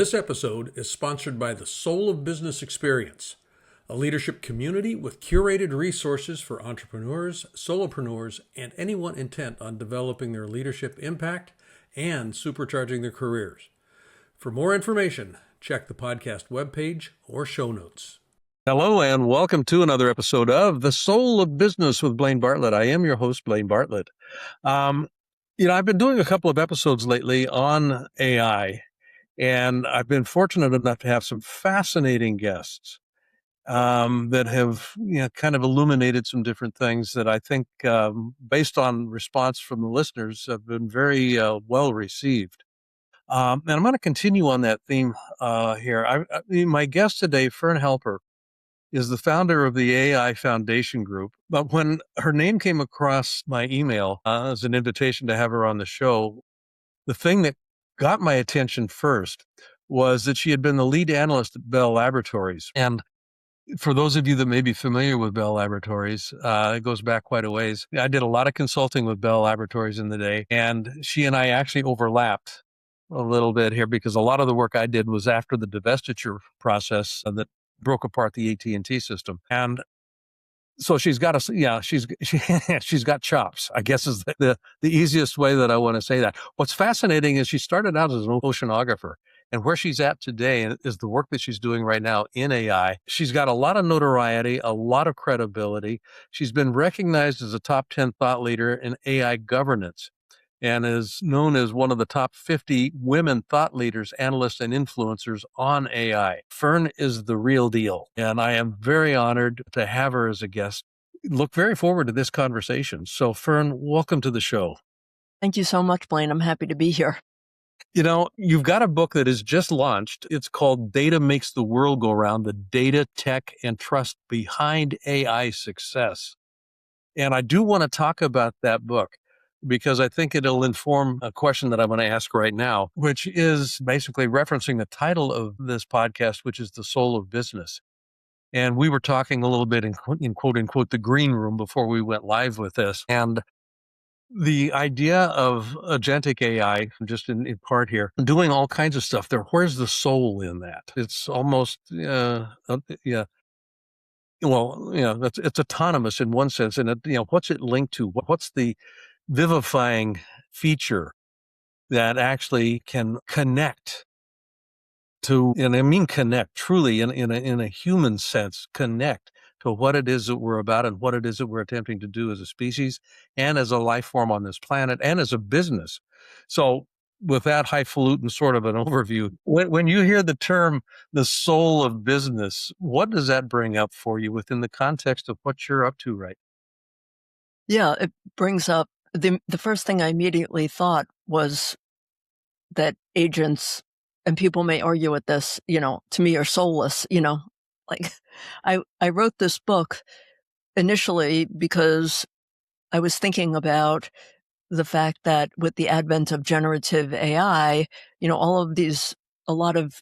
This episode is sponsored by the Soul of Business Experience, a leadership community with curated resources for entrepreneurs, solopreneurs, and anyone intent on developing their leadership impact and supercharging their careers. For more information, check the podcast webpage or show notes. Hello, and welcome to another episode of The Soul of Business with Blaine Bartlett. I am your host, Blaine Bartlett. I've been doing a couple of episodes lately on AI, and I've been fortunate enough to have some fascinating guests that have kind of illuminated some different things that I think, based on response from the listeners, have been very well received. And I'm going to continue on that theme here. My guest today, Fern Halper, is the founder of the AI Foundation Group. But when her name came across my email as an invitation to have her on the show, the thing that got my attention first was that she had been the lead analyst at Bell Laboratories. And for those of you that may be familiar with Bell Laboratories, it goes back quite a ways. I did a lot of consulting with Bell Laboratories in the day, and she and I actually overlapped a little bit here because a lot of the work I did was after the divestiture process that broke apart the AT&T system. And so she's got she's got chops, I guess is the easiest way that I want to say that. What's fascinating is she started out as an oceanographer, and where she's at today is the work that she's doing right now in AI. She's got a lot of notoriety, a lot of credibility. She's been recognized as a top 10 thought leader in AI governance, and is known as one of the top 50 women thought leaders, analysts, and influencers on AI. Fern is the real deal, and I am very honored to have her as a guest. Look very forward to this conversation. So, Fern, welcome to the show. Thank you so much, Blaine. I'm happy to be here. You've got a book that is just launched. It's called Data Makes the World Go Round, the data, tech, and trust behind AI success. And I do want to talk about that book, because I think it'll inform a question that I'm going to ask right now, which is basically referencing the title of this podcast, which is The Soul of Business. And we were talking a little bit in quote unquote, the green room before we went live with this. And the idea of agentic AI, just in part here, doing all kinds of stuff there, where's the soul in that? It's almost, it's autonomous in one sense. And, what's it linked to? What's the vivifying feature that actually can connect to, and I mean connect truly in a human sense, connect to what it is that we're about and what it is that we're attempting to do as a species and as a life form on this planet and as a business. So with that highfalutin sort of an overview, when you hear the term the soul of business, what does that bring up for you within the context of what you're up to right now? Yeah, it brings up the first thing I immediately thought was that agents, and people may argue with this, to me are soulless, like I wrote this book initially because I was thinking about the fact that with the advent of generative AI, a lot of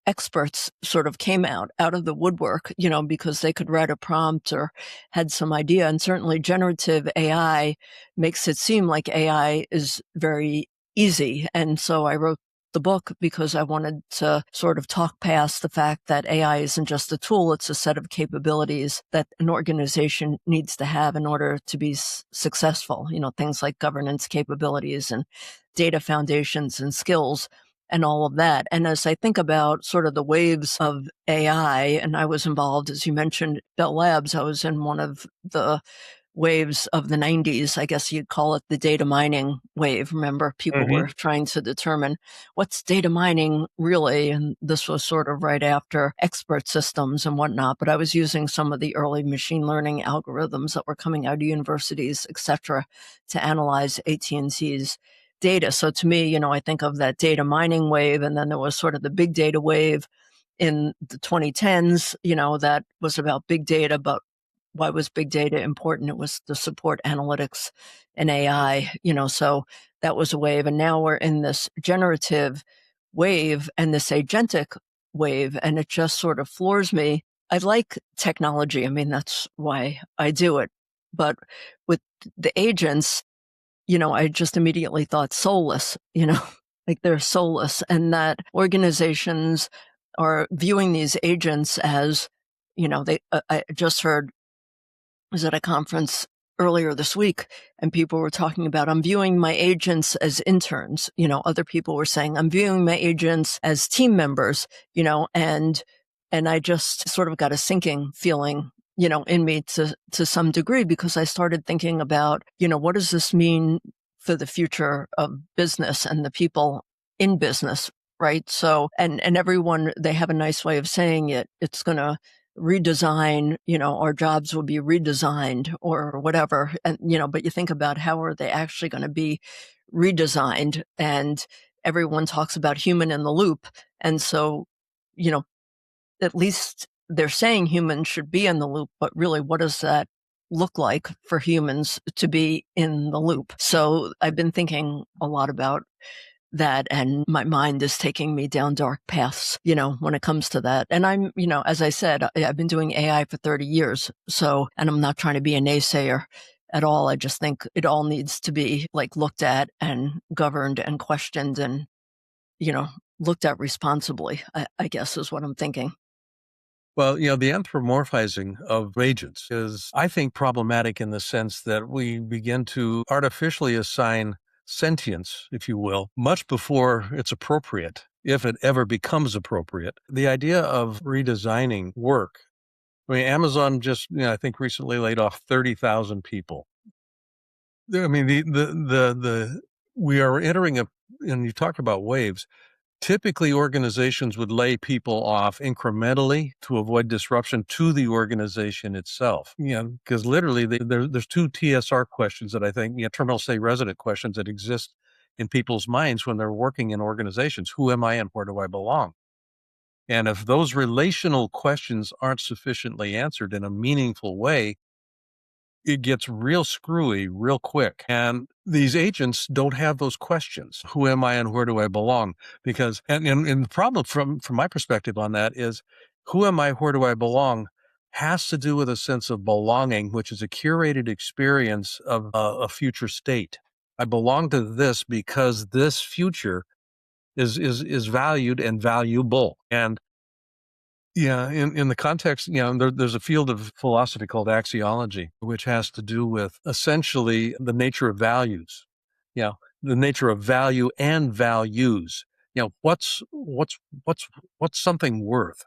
experts sort of came out of the woodwork, because they could write a prompt or had some idea. And certainly generative AI makes it seem like AI is very easy. And so I wrote the book because I wanted to sort of talk past the fact that AI isn't just a tool, it's a set of capabilities that an organization needs to have in order to be successful, things like governance capabilities and data foundations and skills and all of that. And as I think about sort of the waves of AI, and I was involved, as you mentioned, Bell Labs, I was in one of the waves of the 90s, I guess you'd call it the data mining wave. Remember, people were trying to determine what's data mining really, and this was sort of right after expert systems and whatnot, but I was using some of the early machine learning algorithms that were coming out of universities, et cetera, to analyze AT&T's data. So to me, I think of that data mining wave, and then there was sort of the big data wave in the 2010s, that was about big data, but why was big data important? It was to support analytics and AI, so that was a wave. And now we're in this generative wave and this agentic wave, and it just sort of floors me. I like technology. I mean, that's why I do it. But with the agents, I just immediately thought soulless, like they're soulless, and that organizations are viewing these agents as, I just heard, I was at a conference earlier this week, and people were talking about, I'm viewing my agents as interns. Other people were saying, I'm viewing my agents as team members, and I just sort of got a sinking feeling, in me to some degree, because I started thinking about, what does this mean for the future of business and the people in business, right? So, and everyone, they have a nice way of saying it. It's going to redesign, our jobs will be redesigned or whatever. And, but you think about, how are they actually going to be redesigned? And everyone talks about human in the loop. And so, you know, at least they're saying humans should be in the loop, but really, what does that look like for humans to be in the loop? So I've been thinking a lot about that, and my mind is taking me down dark paths, when it comes to that. And I'm, as I said, I've been doing AI for 30 years. So, and I'm not trying to be a naysayer at all. I just think it all needs to be like looked at and governed and questioned and, looked at responsibly, I guess is what I'm thinking. Well, the anthropomorphizing of agents is, I think, problematic in the sense that we begin to artificially assign sentience, if you will, much before it's appropriate, if it ever becomes appropriate. The idea of redesigning work. I mean, Amazon just, I think recently laid off 30,000 people. I mean, we are entering and you talk about waves. Typically, organizations would lay people off incrementally to avoid disruption to the organization itself. Because literally there's two TSR questions that I think, terminal stay resident questions that exist in people's minds when they're working in organizations. Who am I and where do I belong? And if those relational questions aren't sufficiently answered in a meaningful way, it gets real screwy real quick. And these agents don't have those questions. Who am I and where do I belong? Because, and the problem from my perspective on that is, who am I, where do I belong, has to do with a sense of belonging, which is a curated experience of a future state. I belong to this because this future is valued and valuable. And yeah, in the context, there's a field of philosophy called axiology, which has to do with essentially the nature of values. The nature of value and values. What's something worth?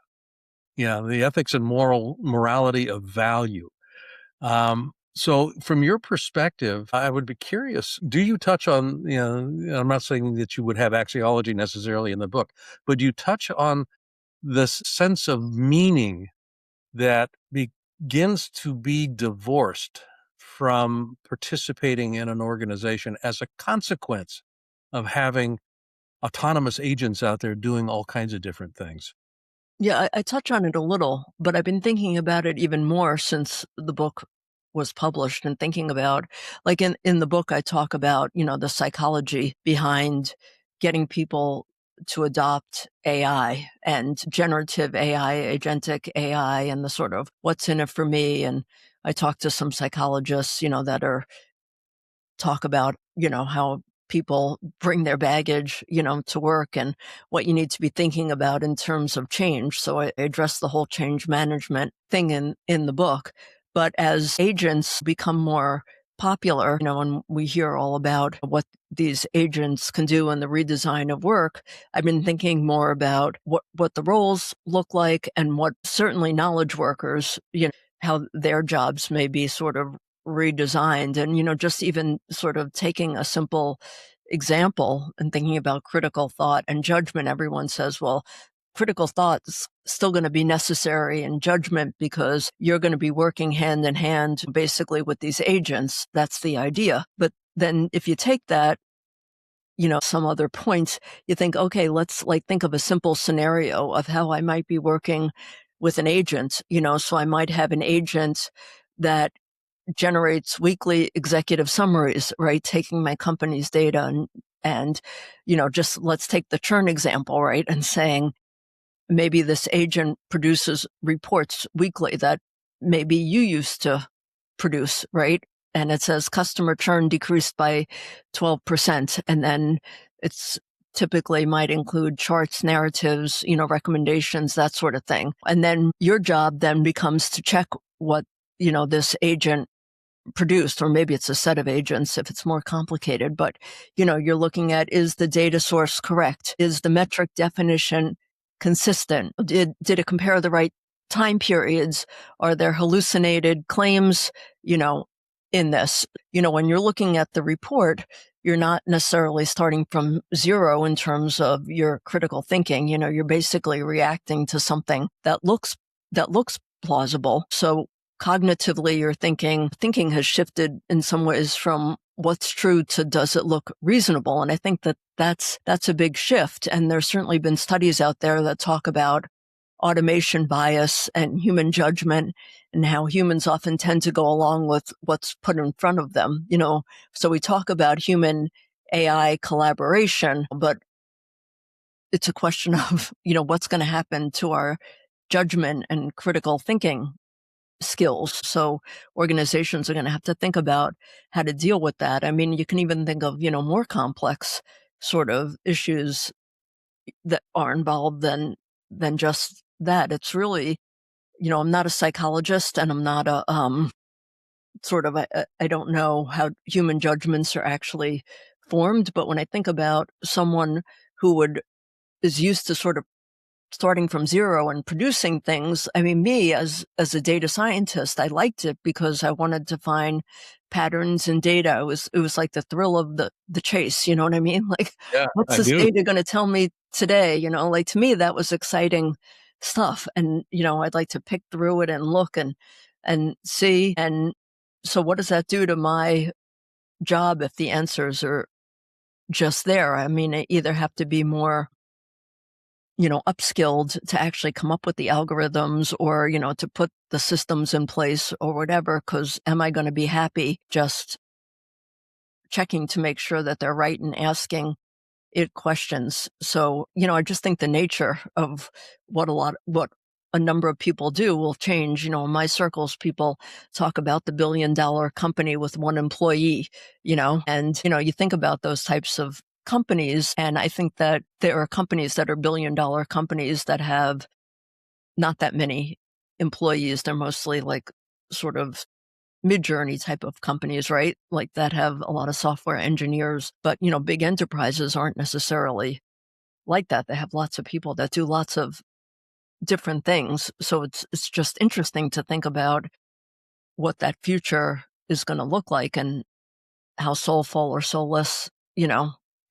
The ethics and morality of value. So from your perspective, I would be curious, do you touch on, I'm not saying that you would have axiology necessarily in the book, but do you touch on this sense of meaning that begins to be divorced from participating in an organization as a consequence of having autonomous agents out there doing all kinds of different things? Yeah, I touch on it a little, but I've been thinking about it even more since the book was published, and thinking about, like in the book, I talk about, the psychology behind getting people to adopt AI and generative AI, agentic AI, and the sort of what's in it for me. And I talk to some psychologists, that are talk about, how people bring their baggage, to work, and what you need to be thinking about in terms of change. So I address the whole change management thing in the book. But as agents become more popular, and we hear all about what these agents can do in the redesign of work, I've been thinking more about what the roles look like, and what certainly knowledge workers, how their jobs may be sort of redesigned. And, just even sort of taking a simple example and thinking about critical thought and judgment. Everyone says, well, critical thought is still going to be necessary in judgment because you're going to be working hand in hand basically with these agents. That's the idea. But then if you take that, some other points, you think, okay, let's think of a simple scenario of how I might be working with an agent, so I might have an agent that generates weekly executive summaries, right? Taking my company's data and, just let's take the churn example, right? And saying, maybe this agent produces reports weekly that maybe you used to produce, right? And it says customer churn decreased by 12%. And then it's typically might include charts, narratives, recommendations, that sort of thing. And then your job then becomes to check what, this agent produced, or maybe it's a set of agents if it's more complicated, but you're looking at, is the data source correct? Is the metric definition consistent? Did it compare the right time periods? Are there hallucinated claims, in this? When you're looking at the report, you're not necessarily starting from zero in terms of your critical thinking. You're basically reacting to something that looks plausible. So cognitively, your thinking has shifted in some ways from what's true to does it look reasonable? And I think that's a big shift. And there's certainly been studies out there that talk about automation bias and human judgment, and how humans often tend to go along with what's put in front of them. So we talk about human AI collaboration, but it's a question of, what's going to happen to our judgment and critical thinking skills. So organizations are going to have to think about how to deal with that. I mean, you can even think of, more complex sort of issues that are involved than just that. It's really, I'm not a psychologist, and I'm not a I don't know how human judgments are actually formed. But when I think about someone who is used to sort of starting from zero and producing things, I mean, me as a data scientist, I liked it because I wanted to find patterns in data. It was like the thrill of the chase. You know what I mean? Like, Yeah, what's I this do. data going to tell me today? Like, to me, that was exciting stuff. And, I'd like to pick through it and look and see. And so what does that do to my job if the answers are just there? I mean, I either have to be more upskilled to actually come up with the algorithms, or, to put the systems in place or whatever, because am I going to be happy just checking to make sure that they're right and asking it questions? So, I just think the nature of what a number of people do will change. In my circles, people talk about the billion-dollar company with one employee, and, you think about those types of companies. And I think that there are companies that are billion-dollar companies that have not that many employees. They're mostly like sort of mid-journey type of companies, right? Like that have a lot of software engineers. But, big enterprises aren't necessarily like that. They have lots of people that do lots of different things. So it's just interesting to think about what that future is going to look like, and how soulful or soulless,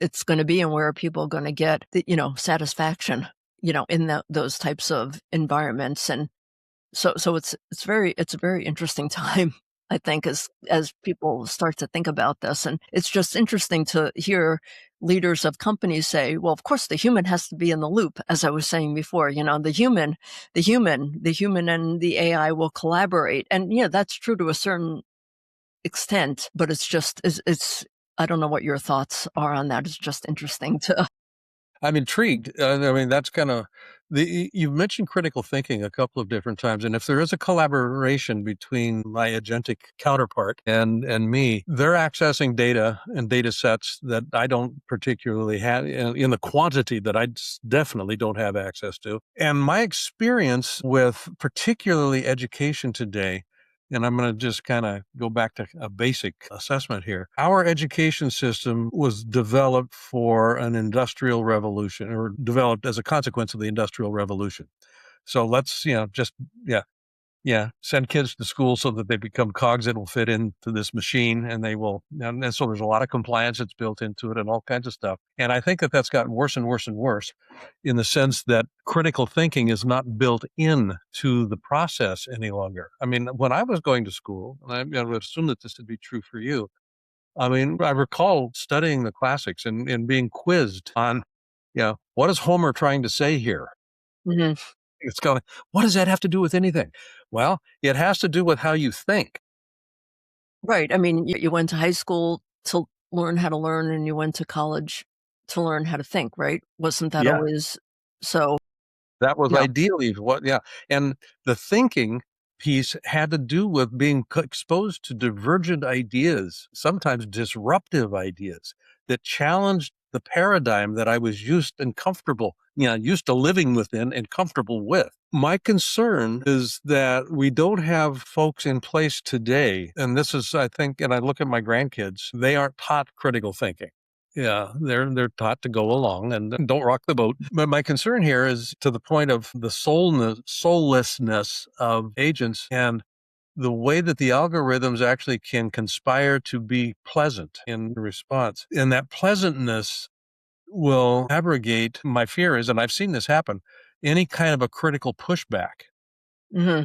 it's going to be, and where are people going to get the, satisfaction, in those types of environments. And so it's a very interesting time, I think, as people start to think about this. And it's just interesting to hear leaders of companies say, well, of course the human has to be in the loop. As I was saying before, the human and the AI will collaborate. And that's true to a certain extent, but it's I don't know what your thoughts are on that. It's just interesting to. I'm intrigued. I mean, that's kind of you've mentioned critical thinking a couple of different times. And if there is a collaboration between my agentic counterpart and me, they're accessing data and data sets that I don't particularly have in the quantity that I definitely don't have access to. And my experience with particularly education today, and I'm going to just kind of go back to a basic assessment here. Our education system was developed for an industrial revolution, or developed as a consequence of the Industrial Revolution. So let's, send kids to school so that they become cogs that will fit into this machine, and they will. And so there's a lot of compliance that's built into it and all kinds of stuff. And I think that that's gotten worse and worse and worse, in the sense that critical thinking is not built in to the process any longer. I mean, when I was going to school, and I would assume that this would be true for you, I mean, I recall studying the classics and being quizzed on, what is Homer trying to say here? Mhm. It's going, what does that have to do with anything? Well, it has to do with how you think. Right. I mean, you went to high school to learn how to learn, and you went to college to learn how to think, right? Wasn't that Yeah. always so? That was Yeah. ideally what, yeah. And the thinking piece had to do with being exposed to divergent ideas, sometimes disruptive ideas that challenged the paradigm that I was used to living within and comfortable with. My concern is that we don't have folks in place today, and this is, I think, and I look at my grandkids, they aren't taught critical thinking. Yeah, they're taught to go along and don't rock the boat. But my concern here is to the point of the soullessness of agents and the way that the algorithms actually can conspire to be pleasant in response. And that pleasantness will abrogate, my fear is, and I've seen this happen, any kind of a critical pushback hmm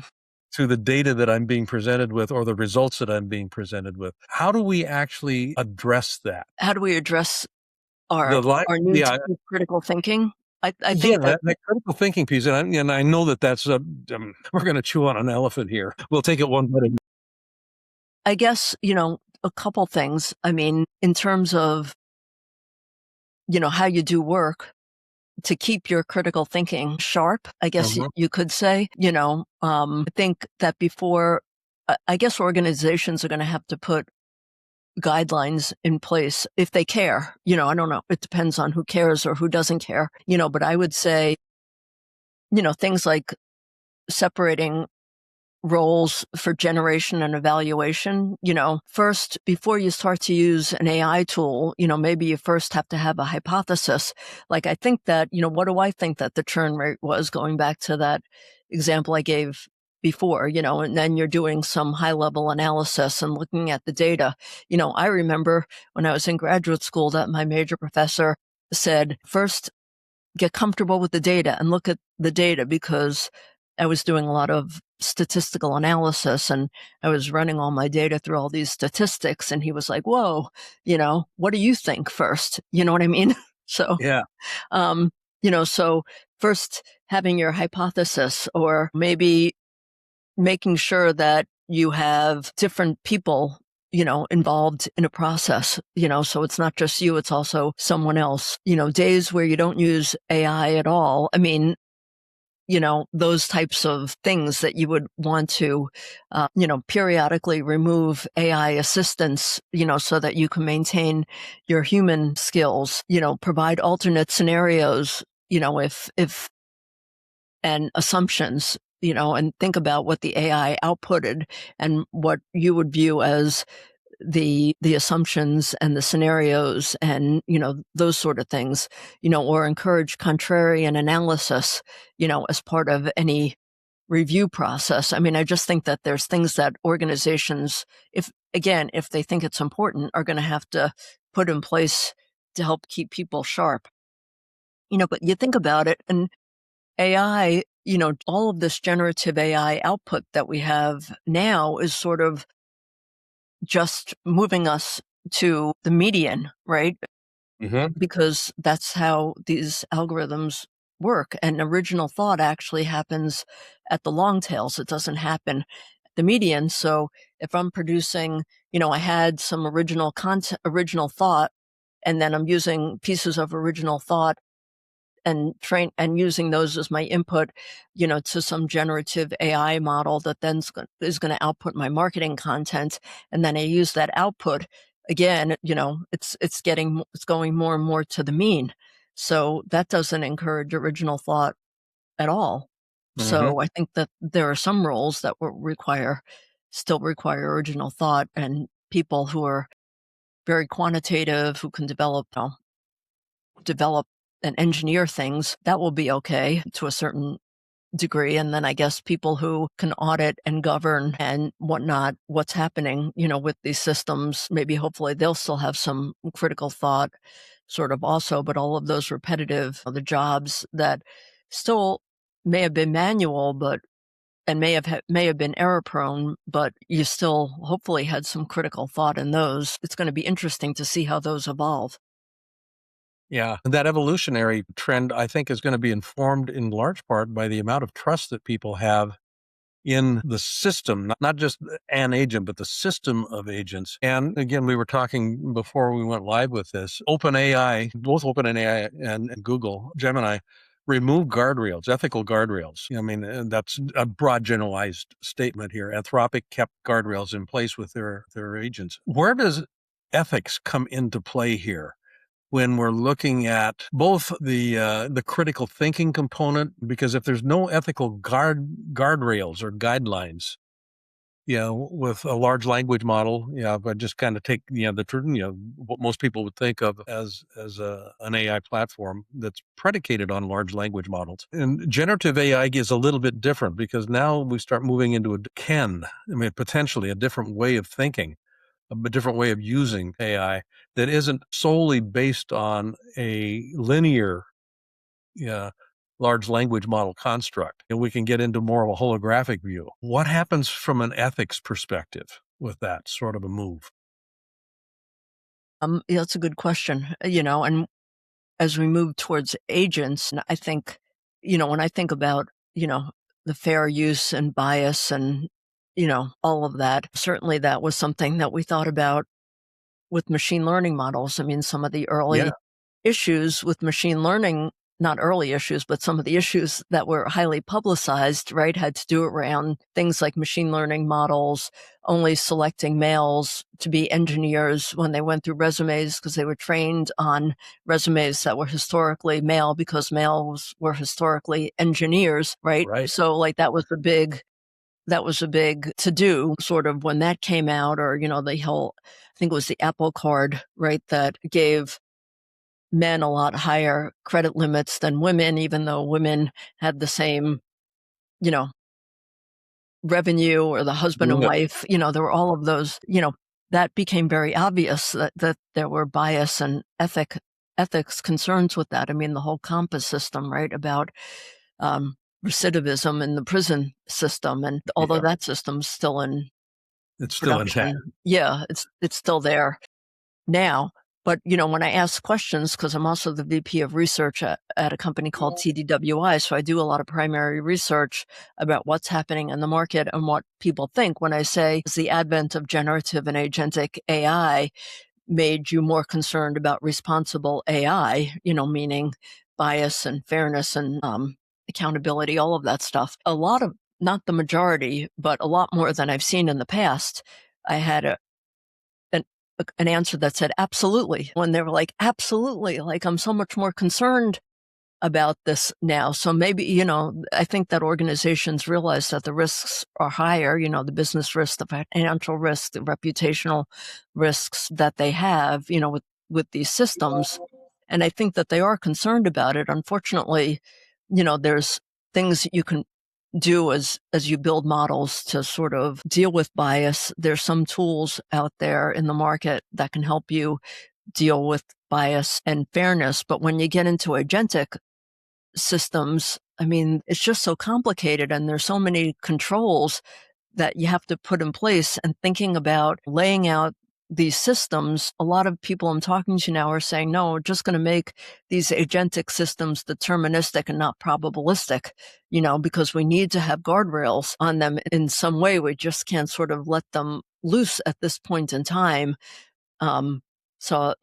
to the data that I'm being presented with or the results that I'm being presented with. How do we actually address that? How do we address our need Yeah, to do critical thinking? I yeah, think that that critical thinking piece, and I know that's we're going to chew on an elephant here. We'll take it one bite at I guess, a couple things. I mean, in terms of, how you do work to keep your critical thinking sharp, I guess you could say, I think that before, I guess organizations are going to have to put guidelines in place if they care. I don't know. It depends on who cares or who doesn't care, but I would say, things like separating roles for generation and evaluation. First, before you start to use an AI tool, maybe you first have to have a hypothesis. Like, I think that, what do I think that the churn rate was, going back to that example I gave before, and then you're doing some high level analysis and looking at the data. I remember when I was in graduate school that my major professor said, first, get comfortable with the data and look at the data, because I was doing a lot of statistical analysis and I was running all my data through all these statistics. And he was like, whoa, what do you think first? You know what I mean? So, yeah. So first having your hypothesis, or maybe making sure that you have different people involved in a process, so it's not just you, it's also someone else. Days where you don't use AI at all. I mean, those types of things that you would want to, periodically remove AI assistance, so that you can maintain your human skills, provide alternate scenarios, if, and assumptions, and think about what the AI outputted and what you would view as the assumptions and the scenarios and, those sort of things, or encourage contrarian analysis, as part of any review process. I mean, I just think that there's things that organizations, if they think it's important, are going to have to put in place to help keep people sharp. But you think about it, and AI, all of this generative AI output that we have now is sort of just moving us to the median, right? Because that's how these algorithms work. And original thought actually happens at the long tails. It doesn't happen at the median. So if I'm producing, I had some original content, original thought, and then I'm using pieces of original thought and using those as my input, to some generative AI model that then is going to output my marketing content. And then I use that output again, it's going more and more to the mean. So that doesn't encourage original thought at all. So I think that there are some roles that still require original thought, and people who are very quantitative, who can develop and engineer things, that will be okay to a certain degree. And then I guess people who can audit and govern and whatnot, what's happening, with these systems, maybe hopefully they'll still have some critical thought sort of also, but all of those repetitive, the jobs that still may have been manual, and may have been error prone, but you still hopefully had some critical thought in those. It's going to be interesting to see how those evolve. Yeah. That evolutionary trend, I think, is going to be informed in large part by the amount of trust that people have in the system, not just an agent, but the system of agents. And again, we were talking before we went live with this, both OpenAI and Google, Gemini, remove guardrails, ethical guardrails. I mean, that's a broad generalized statement here. Anthropic kept guardrails in place with their agents. Where does ethics come into play here? when we're looking at both the critical thinking component, because if there's no ethical guardrails or guidelines, with a large language model, but just kind of take, what most people would think of as an AI platform that's predicated on large language models. And generative AI is a little bit different because now we start moving into potentially a different way of thinking, a different way of using AI that isn't solely based on a linear, large language model construct, and we can get into more of a holographic view. What happens from an ethics perspective with that sort of a move? Yeah, that's a good question. And as we move towards agents, and I think, when I think about, the fair use and bias and, all of that, certainly that was something that we thought about with machine learning models. I mean, some of the Yeah, early issues with machine learning, not early issues, but some of the issues that were highly publicized, right, had to do around things like machine learning models only selecting males to be engineers when they went through resumes because they were trained on resumes that were historically male because males were historically engineers, right? right. So like that was a big to do sort of when that came out, or, the whole, I think it was the Apple Card, right, that gave men a lot higher credit limits than women, even though women had the same, you know, revenue, or the husband and Yeah. wife, there were all of those, that became very obvious that there were bias and ethics concerns with that. I mean, the whole compass system, right, about recidivism in the prison system. And although Yeah, that system's still in it's still intact. production, yeah, it's still there now. But, when I ask questions, because I'm also the VP of research at a company called TDWI, so I do a lot of primary research about what's happening in the market and what people think when I say, is the advent of generative and agentic AI made you more concerned about responsible AI, meaning bias and fairness and accountability, all of that stuff. A lot of, not the majority, but a lot more than I've seen in the past. I had an, an answer that said, absolutely. When they were like, absolutely, like I'm so much more concerned about this now. So maybe, I think that organizations realize that the risks are higher, the business risk, the financial risk, the reputational risks that they have, with these systems. And I think that they are concerned about it. Unfortunately, there's things that you can do as you build models to sort of deal with bias. There's some tools out there in the market that can help you deal with bias and fairness. But when you get into agentic systems, I mean, it's just so complicated and there's so many controls that you have to put in place. And thinking about laying out these systems, a lot of people I'm talking to now are saying, no, we're just going to make these agentic systems deterministic and not probabilistic, because we need to have guardrails on them in some way. We just can't sort of let them loose at this point in time. So,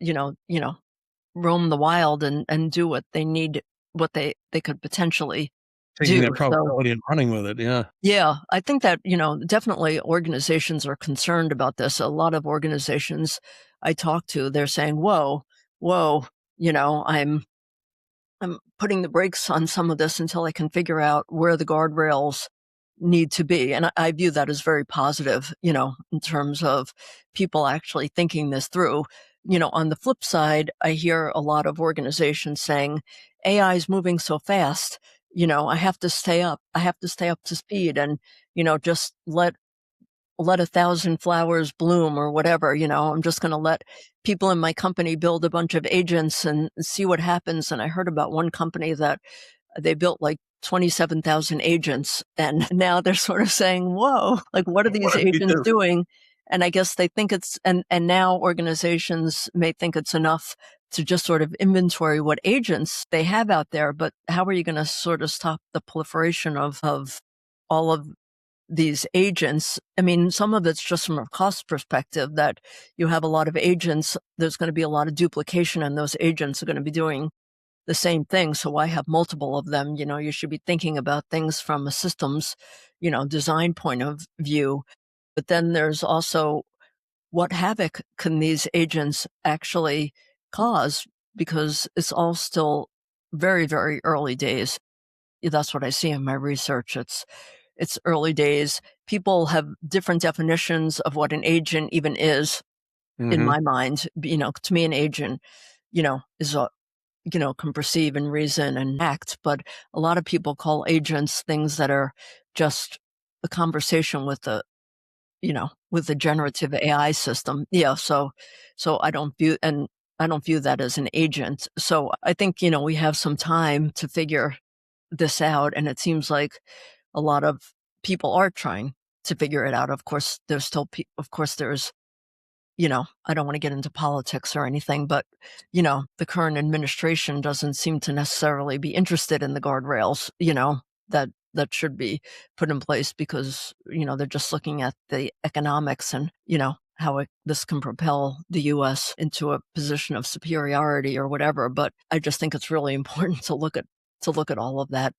roam the wild and do what they need, what they could potentially Taking that do. So probability and running with it. Yeah. yeah, I think that, definitely organizations are concerned about this. A lot of organizations I talk to, they're saying, whoa, I'm putting the brakes on some of this until I can figure out where the guardrails need to be. And I view that as very positive, in terms of people actually thinking this through. On the flip side, I hear a lot of organizations saying AI is moving so fast, I have to stay up. I have to stay up to speed and, just let 1,000 flowers bloom or whatever, I'm just going to let people in my company build a bunch of agents and see what happens. And I heard about one company that they built like 27,000 agents. And now they're sort of saying, whoa, like what are these What do we agents do? doing? And I guess they think and now organizations may think it's enough to just sort of inventory what agents they have out there. But how are you going to sort of stop the proliferation of all of these agents? I mean, some of it's just from a cost perspective that you have a lot of agents. There's going to be a lot of duplication and those agents are going to be doing the same thing. So why have multiple of them? You should be thinking about things from a systems, design point of view. But then there's also what havoc can these agents actually cause? because it's all still very, very early days. That's what I see in my research. It's early days. People have different definitions of what an agent even is in my mind. To me, an agent, is can perceive and reason and act, but a lot of people call agents things that are just a conversation with with the generative AI system. Yeah. So I don't view that as an agent. So I think, we have some time to figure this out. And it seems like a lot of people are trying to figure it out. Of course, there's still, of course, there's, I don't want to get into politics or anything, but, the current administration doesn't seem to necessarily be interested in the guardrails, that should be put in place because, they're just looking at the economics and, how this can propel the U.S. into a position of superiority or whatever. But I just think it's really important to look at all of that.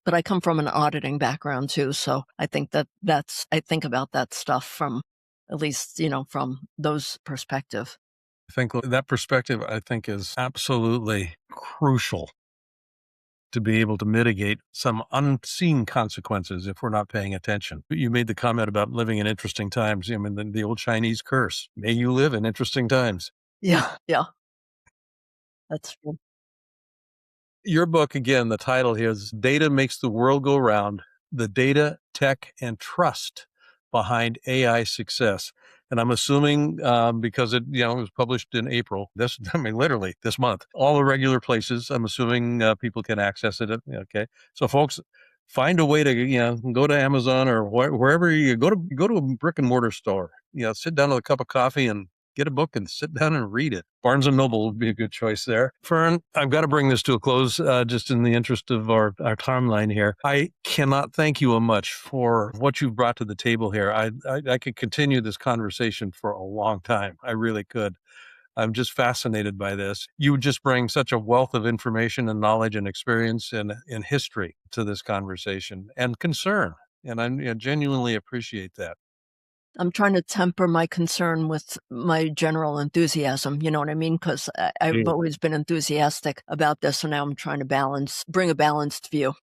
But I come from an auditing background too, so I think I think about that stuff from at least, from those perspective. I think that perspective, is absolutely crucial to be able to mitigate some unseen consequences if we're not paying attention. You made the comment about living in interesting times. I mean, the old Chinese curse, may you live in interesting times. Yeah, yeah. That's true. Your book, again, the title here is Data Makes the World Go Round, the Data, Tech, and Trust Behind AI Success. And I'm assuming because it was published in April, literally this month, all the regular places, I'm assuming people can access it. Okay. So folks, find a way to, go to Amazon or wherever you go to a brick and mortar store, sit down with a cup of coffee and get a book and sit down and read it. Barnes & Noble would be a good choice there. Fern, I've got to bring this to a close just in the interest of our timeline here. I cannot thank you much for what you've brought to the table here. I could continue this conversation for a long time. I really could. I'm just fascinated by this. You just bring such a wealth of information and knowledge and experience in history to this conversation and concern. And I genuinely appreciate that. I'm trying to temper my concern with my general enthusiasm, you know what I mean? Because I've always been enthusiastic about this, so now I'm trying to bring a balanced view.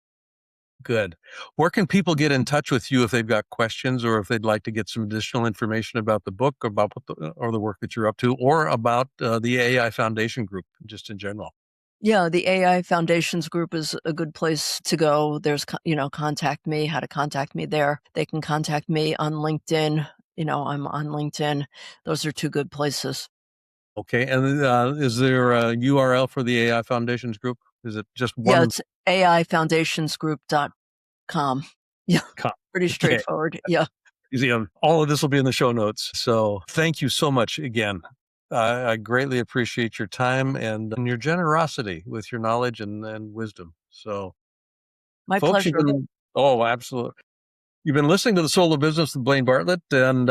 Good. Where can people get in touch with you if they've got questions or if they'd like to get some additional information about the book, about or the work that you're up to, or about the AI Foundation Group, just in general? Yeah, the AI Foundations Group is a good place to go. There's, contact me, how to contact me there. They can contact me on LinkedIn. I'm on LinkedIn. Those are two good places. Okay. And is there a URL for the AI Foundations Group? Is it just one? Yeah, it's aifoundationsgroup.com. Yeah, pretty straightforward. Yeah. All of this will be in the show notes. So thank you so much again. I greatly appreciate your time and your generosity with your knowledge and wisdom. So, My folks, pleasure. Absolutely. You've been listening to The Soul of Business with Blaine Bartlett. And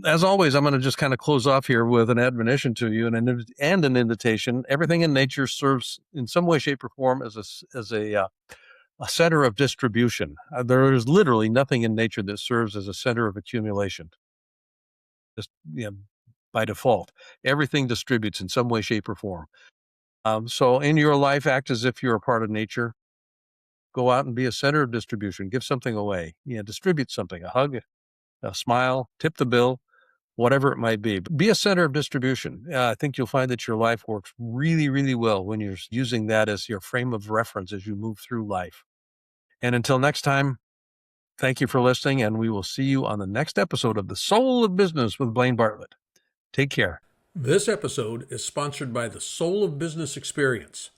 as always, I'm going to just kind of close off here with an admonition to you and an invitation. Everything in nature serves in some way, shape, or form as a center of distribution. There is literally nothing in nature that serves as a center of accumulation. Just by default, everything distributes in some way, shape, or form. So in your life, act as if you're a part of nature. Go out and be a center of distribution. Give something away. Distribute something, a hug, a smile, tip the bill, whatever it might be. Be a center of distribution. I think you'll find that your life works really, really well when you're using that as your frame of reference as you move through life. And until next time, thank you for listening, and we will see you on the next episode of The Soul of Business with Blaine Bartlett. Take care. This episode is sponsored by the Soul of Business Experience,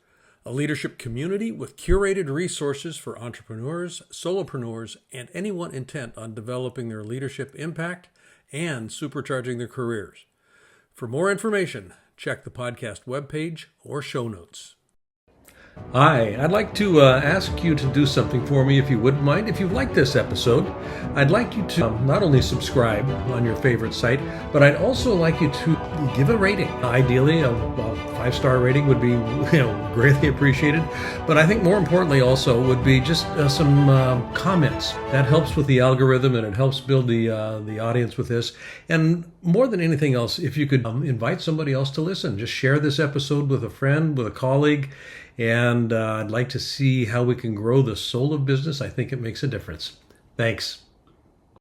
a leadership community with curated resources for entrepreneurs, solopreneurs, and anyone intent on developing their leadership impact and supercharging their careers. For more information, check the podcast webpage or show notes. Hi, I'd like to ask you to do something for me if you wouldn't mind. If you like this episode, I'd like you to not only subscribe on your favorite site, but I'd also like you to give a rating. Ideally, a 5-star rating would be greatly appreciated. But I think more importantly also would be just some comments. That helps with the algorithm and it helps build the audience with this. And more than anything else, if you could invite somebody else to listen, just share this episode with a friend, with a colleague. And I'd like to see how we can grow the soul of business. I think it makes a difference. Thanks.